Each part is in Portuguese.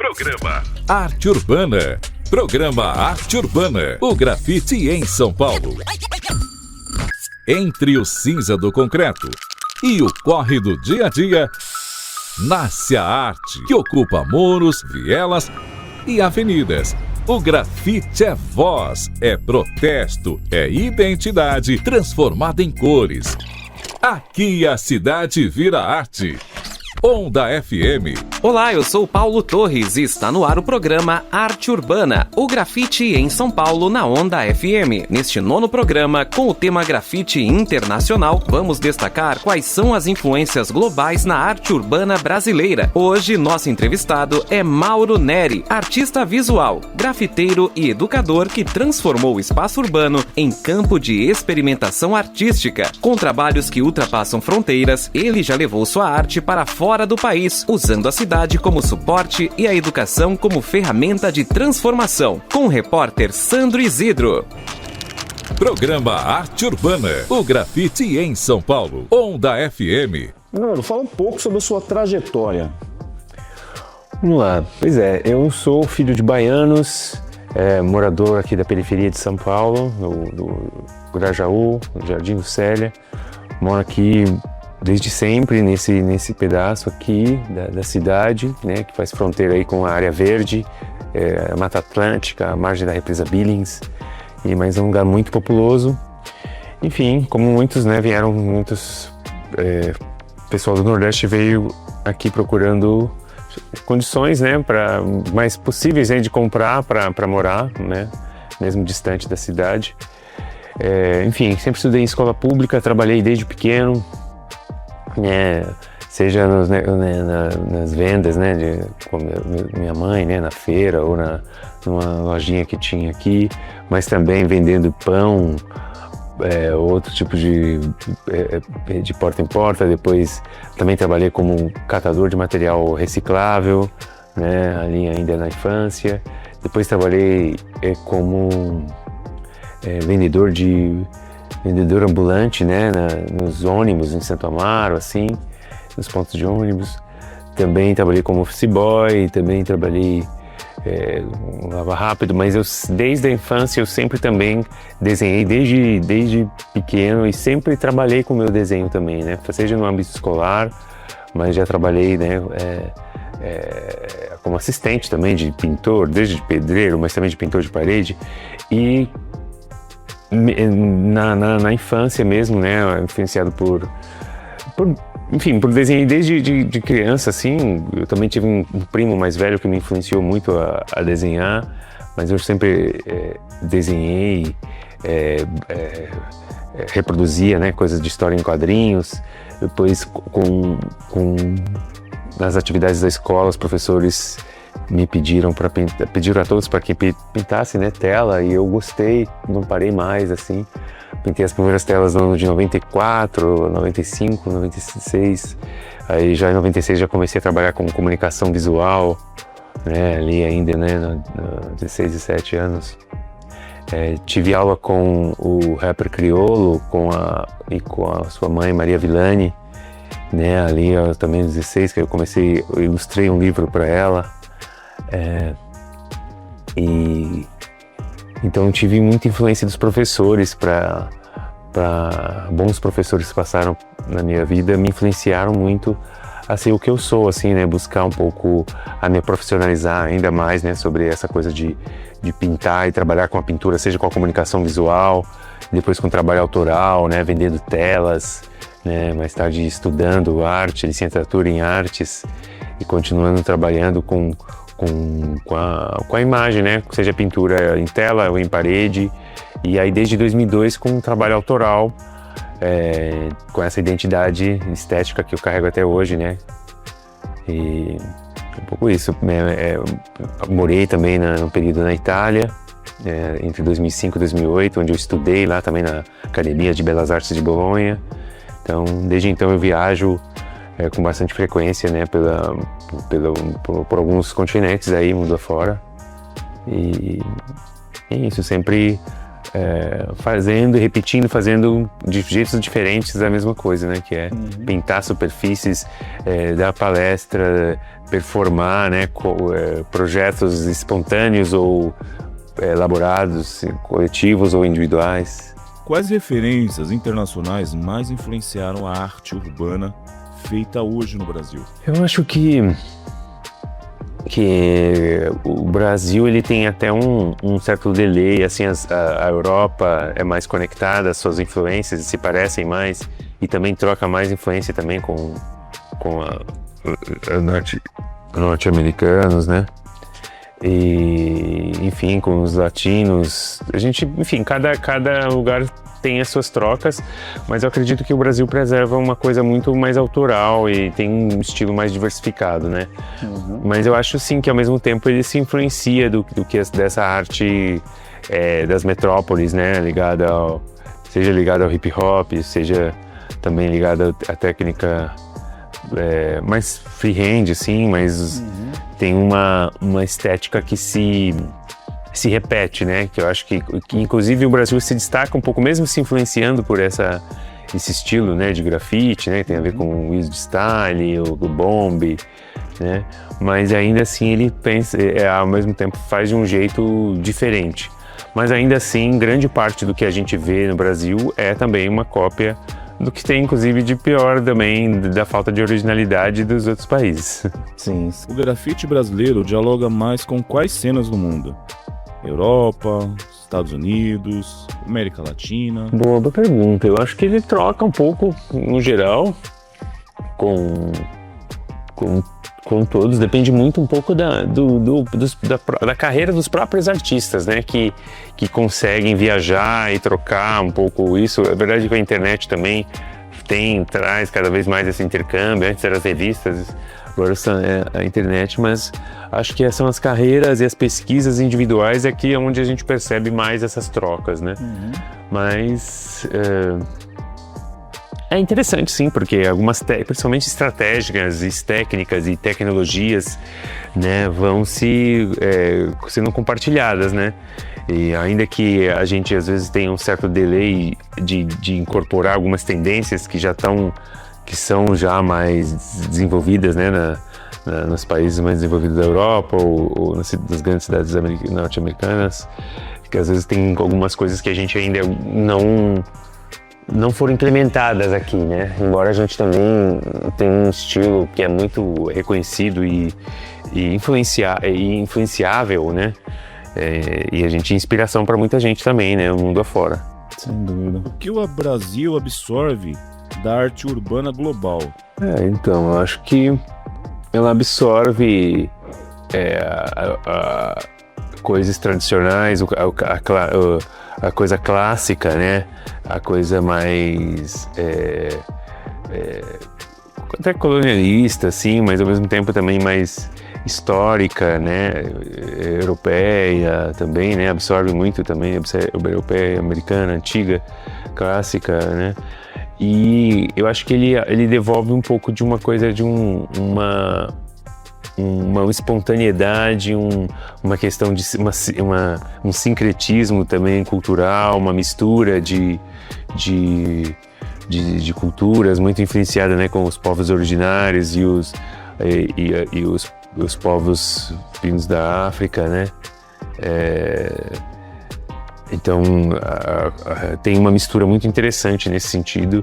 Programa Arte Urbana. Programa Arte Urbana. O grafite em São Paulo. Entre o cinza do concreto e o corre do dia a dia, nasce a arte que ocupa muros, vielas e avenidas. O grafite é voz, é protesto, é identidade transformada em cores. Aqui a cidade vira arte. Onda FM. Olá, eu sou Paulo Torres e está no ar o programa Arte Urbana, o grafite em São Paulo na Onda FM. Neste nono programa, com o tema grafite internacional, vamos destacar quais são as influências globais na arte urbana brasileira. Hoje, nosso entrevistado é Mauro Neri, artista visual, grafiteiro e educador que transformou o espaço urbano em campo de experimentação artística. Com trabalhos que ultrapassam fronteiras, ele já levou sua arte para fora do país, usando a cidade como suporte e a educação como ferramenta de transformação. Com o repórter Sandro Isidro. Programa Arte Urbana. O grafite em São Paulo. Onda FM. Mauro, fala um pouco sobre a sua trajetória. Vamos lá. Pois é, eu sou filho de baianos, morador aqui da periferia de São Paulo, do Grajaú, Jardim do Célia. Moro aqui desde sempre nesse pedaço aqui da cidade, né, que faz fronteira aí com a área verde, a Mata Atlântica, a margem da represa Billings, mas é um lugar muito populoso. Enfim, como muitos, né, pessoal do Nordeste veio aqui procurando condições, né, mais possíveis, né, de comprar para morar, né, mesmo distante da cidade. Enfim, sempre estudei em escola pública, trabalhei desde pequeno, seja nas vendas, né, com minha mãe, né, na feira ou numa lojinha que tinha aqui, mas também vendendo pão, outro tipo de porta em porta. Depois também trabalhei como catador de material reciclável, né, ali ainda na infância. Depois trabalhei como vendedor ambulante, né, nos ônibus em Santo Amaro, assim, nos pontos de ônibus. Também trabalhei como office boy, também trabalhei no Lava Rápido, mas desde a infância eu sempre também desenhei, desde pequeno, e sempre trabalhei com o meu desenho também, né, seja no âmbito escolar, mas já trabalhei, né, como assistente também de pintor, desde de pedreiro, mas também de pintor de parede. E na infância mesmo, né, influenciado por desenho desde de criança, assim. Eu também tive um primo mais velho que me influenciou muito a desenhar, mas eu sempre desenhei, reproduzia, né, coisas de história em quadrinhos. Depois, nas atividades da escola, os professores me pediram a todos para que pintasse, né, tela, e eu gostei, não parei mais, assim. Pintei as primeiras telas no ano de 94, 95, 96. Aí já em 96 já comecei a trabalhar com comunicação visual, né, ali ainda, né, 16, 17 anos. Tive aula com o rapper Criolo com a sua mãe, Maria Villani, né, ali também nos 16, que eu ilustrei um livro para ela. Então tive muita influência dos professores, bons professores que passaram na minha vida, me influenciaram muito a ser o que eu sou, assim, né, buscar um pouco a me profissionalizar ainda mais, né, sobre essa coisa de pintar e trabalhar com a pintura, seja com a comunicação visual, depois com o trabalho autoral, né, vendendo telas, né, mais tarde estudando arte, licenciatura em artes, e continuando trabalhando com a imagem, né? Seja pintura em tela ou em parede. E aí desde 2002 com um trabalho autoral, com essa identidade estética que eu carrego até hoje, né? E um pouco isso. Morei também num período na Itália, entre 2005 e 2008, onde eu estudei lá também na Academia de Belas Artes de Bolonha. Então, desde então eu viajo com bastante frequência, né, por alguns continentes aí, mundo afora. E é isso, sempre fazendo e repetindo, fazendo de jeitos diferentes a mesma coisa, né? Que é pintar superfícies, dar palestra, performar, né? Projetos espontâneos ou elaborados, coletivos ou individuais. Quais referências internacionais mais influenciaram a arte urbana feita hoje no Brasil? Eu acho que o Brasil ele tem até um certo delay, assim, a Europa é mais conectada, as suas influências se parecem mais e também troca mais influência também com norte-americanos, né? E, enfim, com os latinos, a gente, enfim, cada lugar tem as suas trocas, mas eu acredito que o Brasil preserva uma coisa muito mais autoral e tem um estilo mais diversificado, né? Mas eu acho, sim, que ao mesmo tempo ele se influencia do que dessa arte das metrópoles, né? Seja ligada ao hip hop, seja também ligada à técnica mais freehand, assim, mas tem uma estética que se repete, né? Que eu acho que inclusive o Brasil se destaca um pouco, mesmo se influenciando por esse estilo, né, de grafite, né? Tem a ver com o Wizard Style, o Bomb, né? Mas ainda assim ele pensa, ao mesmo tempo faz de um jeito diferente. Mas ainda assim, grande parte do que a gente vê no Brasil é também uma cópia do que tem, inclusive, de pior também, da falta de originalidade dos outros países. Sim. O grafite brasileiro dialoga mais com quais cenas do mundo? Europa, Estados Unidos, América Latina? Boa pergunta. Eu acho que ele troca um pouco, no geral, com todos. Depende muito um pouco da carreira dos próprios artistas, né? Que conseguem viajar e trocar um pouco isso. É verdade que a internet também traz cada vez mais esse intercâmbio. Antes eram as revistas, agora a internet, mas acho que são as carreiras e as pesquisas individuais aqui onde a gente percebe mais essas trocas, né? Mas é interessante, sim, porque algumas, principalmente estratégicas, técnicas e tecnologias, né, vão sendo compartilhadas, né? E ainda que a gente às vezes tenha um certo delay de incorporar algumas tendências que são já mais desenvolvidas, né, nos países mais desenvolvidos da Europa ou nas grandes cidades norte-americanas, que às vezes tem algumas coisas que a gente ainda não foram implementadas aqui, né? Embora a gente também tenha um estilo que é muito reconhecido e influenciável, né? E a gente é inspiração para muita gente também, né? O mundo afora. Sem dúvida. O que o Brasil absorve da arte urbana global? Então, eu acho que ela absorve coisas tradicionais, a coisa clássica, né? A coisa mais até colonialista, assim, mas ao mesmo tempo também mais histórica, né? Europeia também, né? Absorve muito também, europeia, americana, antiga, clássica, né? E eu acho que ele devolve um pouco de uma coisa de uma espontaneidade, uma questão de um sincretismo também cultural, uma mistura de culturas muito influenciada, né, com os povos originários e os povos vindos da África, né? Então tem uma mistura muito interessante nesse sentido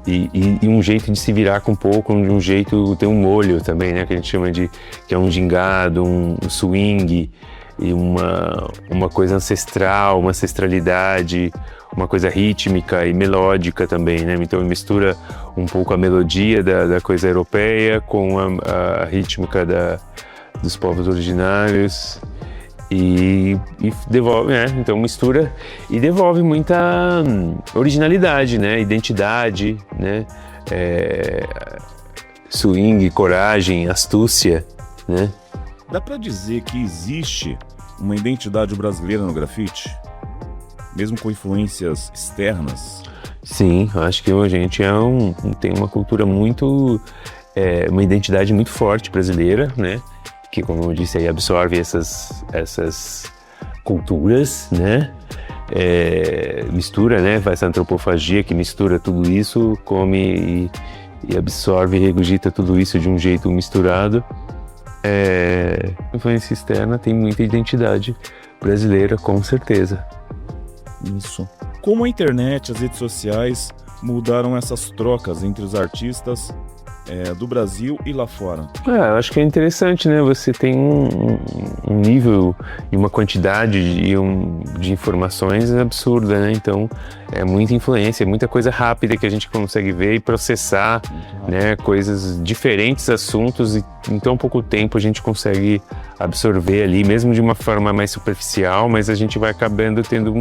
e um jeito de se virar com um pouco, um jeito, tem um molho também, né, que a gente chama que é um gingado, um swing e uma coisa ancestral, uma ancestralidade, uma coisa rítmica e melódica também, né? Então mistura um pouco a melodia da coisa europeia com a rítmica dos povos originários. E devolve, né? Então mistura e devolve muita originalidade, né? Identidade, né? Swing, coragem, astúcia, né? Dá pra dizer que existe uma identidade brasileira no grafite? Mesmo com influências externas? Sim, acho que a gente tem uma cultura muito... uma identidade muito forte brasileira, né? Que, como eu disse, aí absorve essas culturas, né? mistura, né? Faz essa antropofagia que mistura tudo isso, come e absorve e regurgita tudo isso de um jeito misturado. Influência externa tem muita identidade brasileira, com certeza. Isso. Como a internet, as redes sociais mudaram essas trocas entre os artistas do Brasil e lá fora? Eu acho que é interessante, né? Você tem um nível e uma quantidade de informações absurda, né? Então, é muita influência, muita coisa rápida que a gente consegue ver e processar, né? Coisas, diferentes assuntos, e em tão pouco tempo a gente consegue absorver ali, mesmo de uma forma mais superficial, mas a gente vai acabando tendo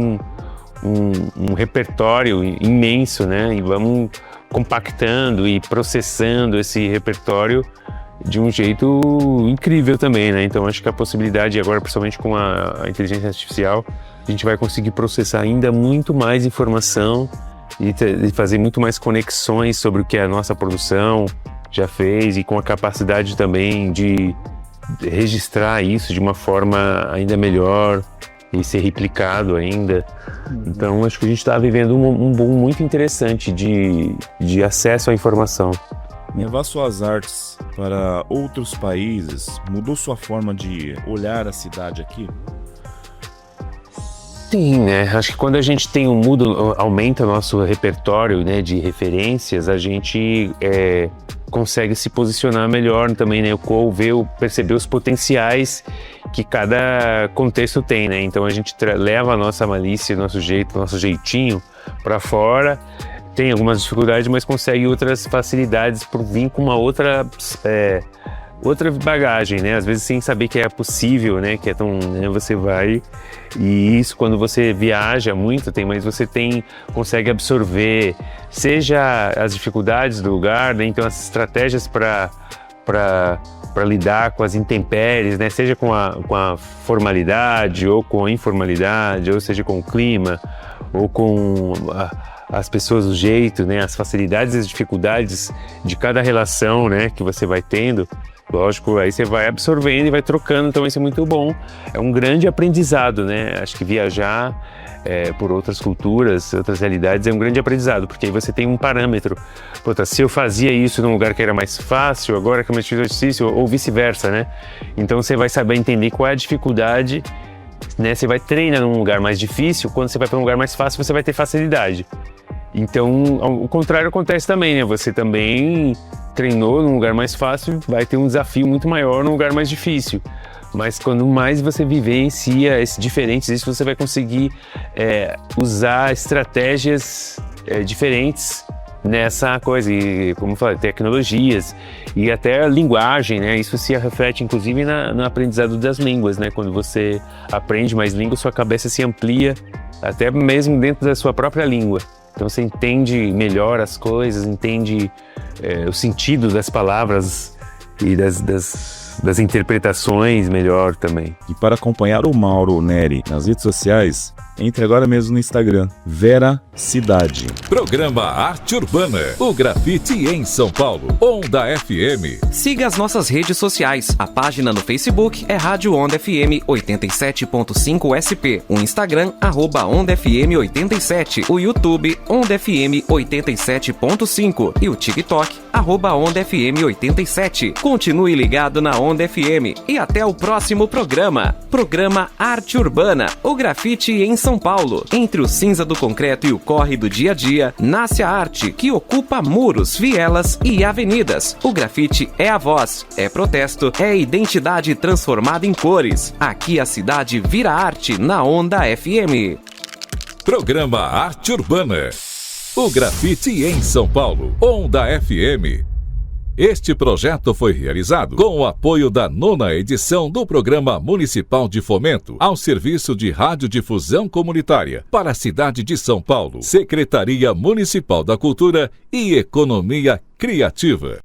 um repertório imenso, né? E vamos compactando e processando esse repertório de um jeito incrível também, né? Então acho que a possibilidade agora, principalmente com a inteligência artificial, a gente vai conseguir processar ainda muito mais informação e fazer muito mais conexões sobre o que a nossa produção já fez, e com a capacidade também de registrar isso de uma forma ainda melhor e ser replicado ainda. Então acho que a gente está vivendo um boom muito interessante de acesso à informação. Levar suas artes para outros países mudou sua forma de olhar a cidade aqui? Sim, né? Acho que quando a gente tem aumenta nosso repertório, né, de referências, a gente consegue se posicionar melhor também, né? Perceber os potenciais que cada contexto tem, né? Então a gente leva a nossa malícia, nosso jeito, nosso jeitinho para fora. Tem algumas dificuldades, mas consegue outras facilidades por vir com uma outra bagagem, né? Às vezes sem saber que é possível, né? Que né? Você vai, e isso quando você viaja muito, mas você consegue absorver, seja as dificuldades do lugar, né? Então as estratégias para lidar com as intempéries, né? Seja com a formalidade ou com a informalidade, ou seja com o clima, ou com as pessoas, o jeito, né? As facilidades e as dificuldades de cada relação, né? Que você vai tendo. Lógico, aí você vai absorvendo e vai trocando, então isso é muito bom. É um grande aprendizado, né? Acho que viajar por outras culturas, outras realidades, é um grande aprendizado, porque aí você tem um parâmetro. Se eu fazia isso num lugar que era mais fácil, agora que é mais difícil, ou vice-versa, né? Então você vai saber entender qual é a dificuldade, né? Você vai treinar num lugar mais difícil, quando você vai para um lugar mais fácil, você vai ter facilidade. Então, o contrário acontece também, né? Você também treinou num lugar mais fácil, vai ter um desafio muito maior num lugar mais difícil. Mas quando mais você vivencia esses diferentes, isso você vai conseguir usar estratégias diferentes nessa coisa, e como eu falei, tecnologias e até a linguagem, né? Isso se reflete inclusive no aprendizado das línguas, né? Quando você aprende mais línguas, sua cabeça se amplia até mesmo dentro da sua própria língua. Então você entende melhor as coisas, entende o sentido das palavras e das interpretações melhor também. E para acompanhar o Mauro Neri nas redes sociais, entre agora mesmo no Instagram, Vera Cidade. Programa Arte Urbana, o grafite em São Paulo, Onda FM. Siga as nossas redes sociais. A página no Facebook é Rádio Onda FM 87.5 SP. O Instagram, Onda FM 87. O YouTube, Onda FM 87.5. E o TikTok, Onda FM 87. Continue ligado na Onda FM. E até o próximo programa. Programa Arte Urbana, o grafite em São Paulo. Entre o cinza do concreto e o corre do dia a dia, nasce a arte que ocupa muros, vielas e avenidas. O grafite é a voz, é protesto, é identidade transformada em cores. Aqui a cidade vira arte na Onda FM. Programa Arte Urbana, o grafite em São Paulo, Onda FM. Este projeto foi realizado com o apoio da 9ª edição do Programa Municipal de Fomento ao Serviço de Radiodifusão Comunitária para a cidade de São Paulo, Secretaria Municipal da Cultura e Economia Criativa.